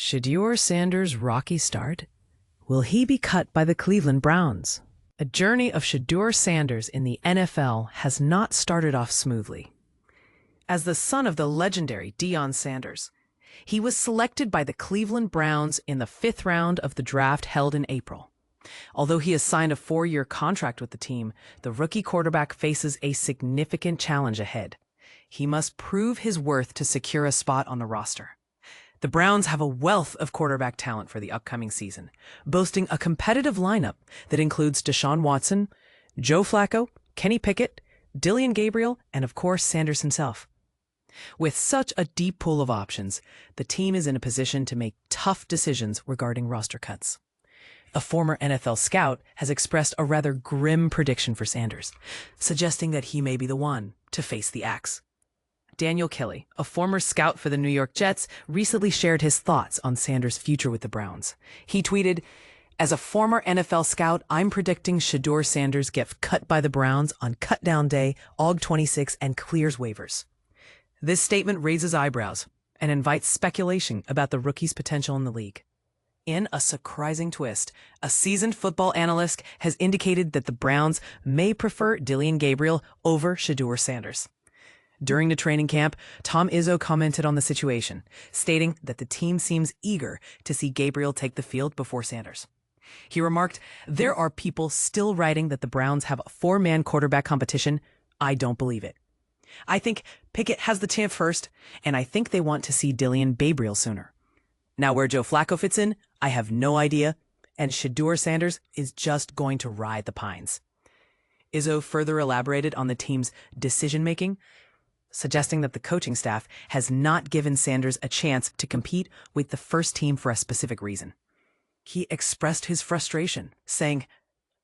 Shedeur Sanders' rocky start? Will he be cut by the Cleveland Browns? A journey of Shedeur Sanders in the NFL has not started off smoothly. As the son of the legendary Deion Sanders, he was selected by the Cleveland Browns in the 5th round of the draft held in April. Although he has signed a 4-year contract with the team, the rookie quarterback faces a significant challenge ahead. He must prove his worth to secure a spot on the roster. The Browns have a wealth of quarterback talent for the upcoming season, boasting a competitive lineup that includes Deshaun Watson, Joe Flacco, Kenny Pickett, Dillon Gabriel, and of course Sanders himself. With such a deep pool of options, the team is in a position to make tough decisions regarding roster cuts. A former NFL scout has expressed a rather grim prediction for Sanders, suggesting that he may be the one to face the axe. Daniel Kelly, a former scout for the New York Jets, recently shared his thoughts on Sanders' future with the Browns. He tweeted, "As a former NFL scout, I'm predicting Shedeur Sanders gets cut by the Browns on cutdown day, Aug 26, and clears waivers." This statement raises eyebrows and invites speculation about the rookie's potential in the league. In a surprising twist, a seasoned football analyst has indicated that the Browns may prefer Dillon Gabriel over Shedeur Sanders. During the training camp, Tom Izzo commented on the situation, stating that the team seems eager to see Gabriel take the field before Sanders. He remarked, "There are people still writing that the Browns have a 4-man quarterback competition. I don't believe it. I think Pickett has the chance first, and I think they want to see Dillion Gabriel sooner. Now where Joe Flacco fits in, I have no idea, and Shedeur Sanders is just going to ride the pines." Izzo further elaborated on the team's decision-making, suggesting that the coaching staff has not given Sanders a chance to compete with the first team for a specific reason. He expressed his frustration, saying,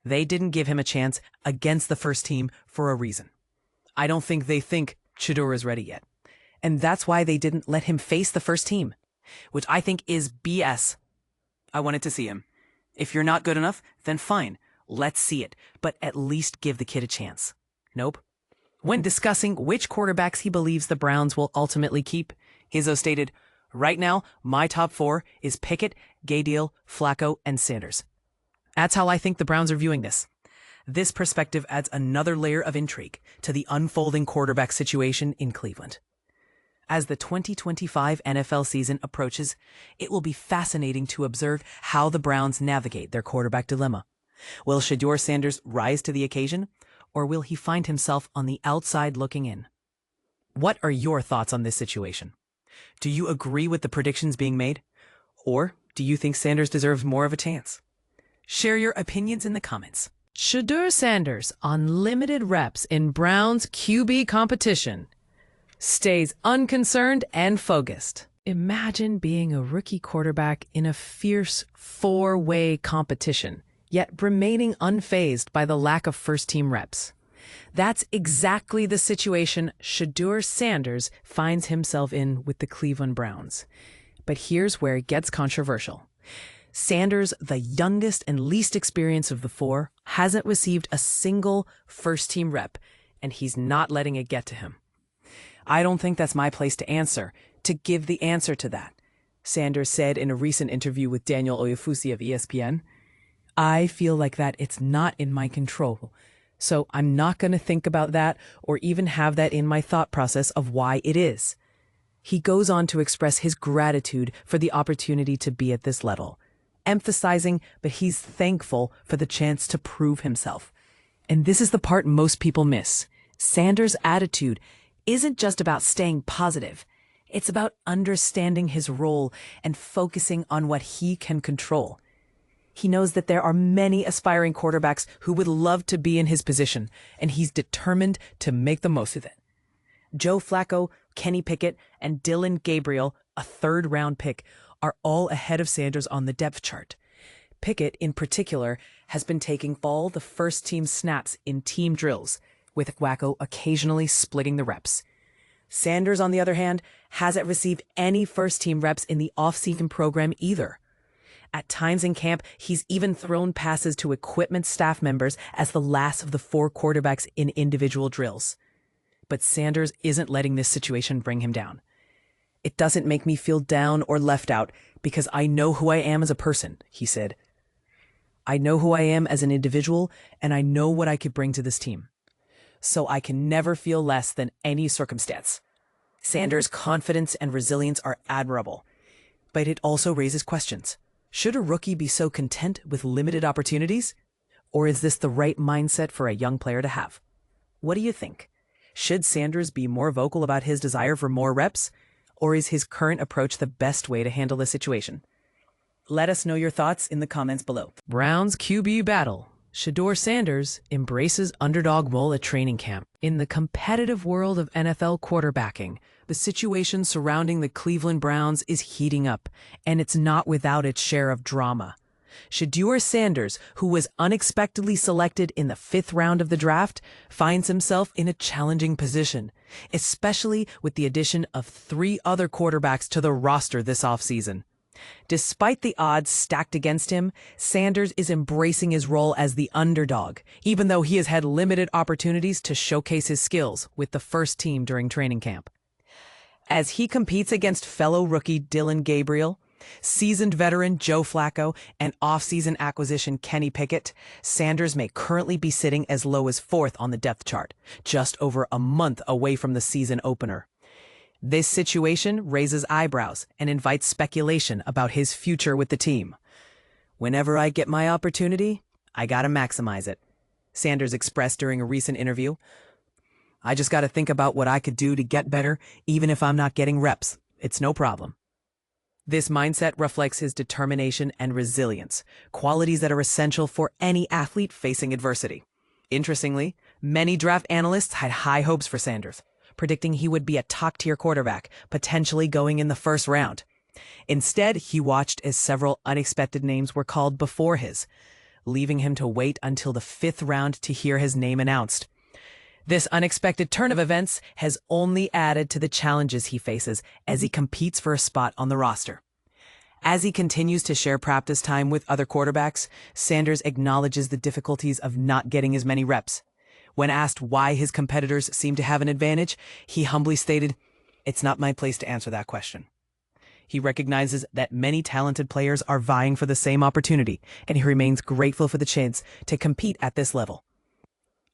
"They didn't give him a chance against the first team for a reason. I don't think they think Shedeur is ready yet. And that's why they didn't let him face the first team, which I think is BS. I wanted to see him. If you're not good enough, then fine, let's see it, but at least give the kid a chance." Nope. When discussing which quarterbacks he believes the Browns will ultimately keep, Izzo stated, "Right now, my top 4 is Pickett, Gabriel, Flacco, and Sanders. That's how I think the Browns are viewing this." This perspective adds another layer of intrigue to the unfolding quarterback situation in Cleveland. As the 2025 NFL season approaches, it will be fascinating to observe how the Browns navigate their quarterback dilemma. Will Shedeur Sanders rise to the occasion, or will he find himself on the outside looking in? What are your thoughts on this situation? Do you agree with the predictions being made? Or do you think Sanders deserves more of a chance? Share your opinions in the comments. Shedeur Sanders on limited reps in Browns QB competition stays unconcerned and focused. Imagine being a rookie quarterback in a fierce 4-way competition, yet remaining unfazed by the lack of first-team reps. That's exactly the situation Shedeur Sanders finds himself in with the Cleveland Browns. But here's where it gets controversial. Sanders, the youngest and least experienced of the 4, hasn't received a single first-team rep, and he's not letting it get to him. "I don't think that's my place to give the answer to that," Sanders said in a recent interview with Daniel Oyefusi of ESPN. "I feel like that it's not in my control, so I'm not going to think about that or even have that in my thought process of why it is." He goes on to express his gratitude for the opportunity to be at this level, emphasizing that he's thankful for the chance to prove himself. And this is the part most people miss. Sanders' attitude isn't just about staying positive. It's about understanding his role and focusing on what he can control. He knows that there are many aspiring quarterbacks who would love to be in his position, and he's determined to make the most of it. Joe Flacco, Kenny Pickett, and Dillon Gabriel, a 3rd-round pick, are all ahead of Sanders on the depth chart. Pickett, in particular, has been taking all the first-team snaps in team drills, with Flacco occasionally splitting the reps. Sanders, on the other hand, hasn't received any first-team reps in the off-season program either. At times in camp, he's even thrown passes to equipment staff members as the last of the 4 quarterbacks in individual drills. But Sanders isn't letting this situation bring him down. "It doesn't make me feel down or left out because I know who I am as a person," he said. "I know who I am as an individual, and I know what I could bring to this team. So I can never feel less than any circumstance." Sanders' confidence and resilience are admirable, but it also raises questions. Should a rookie be so content with limited opportunities? Or is this the right mindset for a young player to have? What do you think? Should Sanders be more vocal about his desire for more reps? Or is his current approach the best way to handle the situation? Let us know your thoughts in the comments below. Browns QB battle. Shedeur Sanders embraces underdog role at training camp. In the competitive world of NFL quarterbacking, the situation surrounding the Cleveland Browns is heating up, and it's not without its share of drama. Shedeur Sanders, who was unexpectedly selected in the 5th round of the draft, finds himself in a challenging position, especially with the addition of 3 other quarterbacks to the roster this offseason. Despite the odds stacked against him, Sanders is embracing his role as the underdog, even though he has had limited opportunities to showcase his skills with the first team during training camp. As he competes against fellow rookie Dillon Gabriel, seasoned veteran Joe Flacco, and offseason acquisition Kenny Pickett, Sanders may currently be sitting as low as 4th on the depth chart, just over a month away from the season opener. This situation raises eyebrows and invites speculation about his future with the team. "Whenever I get my opportunity, I gotta maximize it," Sanders expressed during a recent interview. "I just gotta think about what I could do to get better, even if I'm not getting reps. It's no problem." This mindset reflects his determination and resilience, qualities that are essential for any athlete facing adversity. Interestingly, many draft analysts had high hopes for Sanders, predicting he would be a top-tier quarterback, potentially going in the 1st round. Instead, he watched as several unexpected names were called before his, leaving him to wait until the 5th round to hear his name announced. This unexpected turn of events has only added to the challenges he faces as he competes for a spot on the roster. As he continues to share practice time with other quarterbacks, Sanders acknowledges the difficulties of not getting as many reps. When asked why his competitors seem to have an advantage, he humbly stated, "It's not my place to answer that question." He recognizes that many talented players are vying for the same opportunity, and he remains grateful for the chance to compete at this level.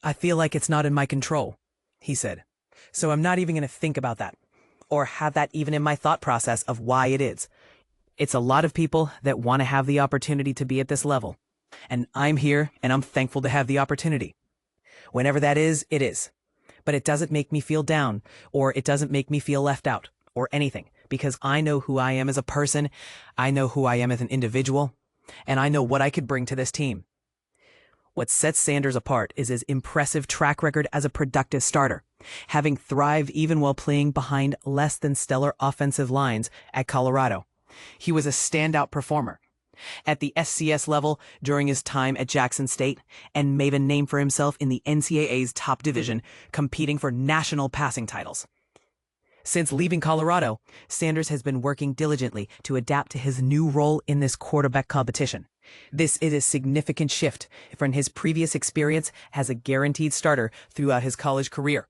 "I feel like it's not in my control," he said, "so I'm not even going to think about that, or have that even in my thought process of why it is. It's a lot of people that want to have the opportunity to be at this level, and I'm here and I'm thankful to have the opportunity. Whenever that is, it is. But it doesn't make me feel down, or it doesn't make me feel left out, or anything, because I know who I am as a person, I know who I am as an individual, and I know what I could bring to this team." What sets Sanders apart is his impressive track record as a productive starter, having thrived even while playing behind less than stellar offensive lines at Colorado. He was a standout performer at the SCS level during his time at Jackson State, and made a name for himself in the NCAA's top division, competing for national passing titles. Since leaving Colorado, Sanders has been working diligently to adapt to his new role in this quarterback competition. This is a significant shift from his previous experience as a guaranteed starter throughout his college career.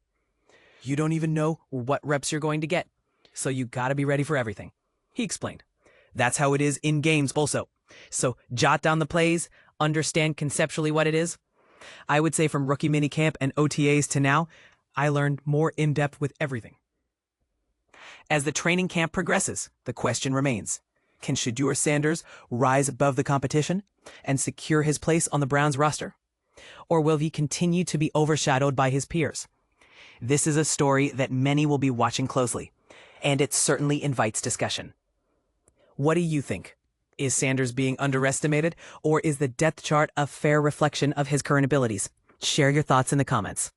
"You don't even know what reps you're going to get, so you gotta be ready for everything," he explained. "That's how it is in games also. So jot down the plays, understand conceptually what it is." I would say from rookie minicamp and OTAs to now, I learned more in depth with everything. As the training camp progresses, the question remains, can Shedeur Sanders rise above the competition and secure his place on the Browns roster? Or will he continue to be overshadowed by his peers? This is a story that many will be watching closely, and it certainly invites discussion. What do you think? Is Sanders being underestimated, or is the depth chart a fair reflection of his current abilities? Share your thoughts in the comments.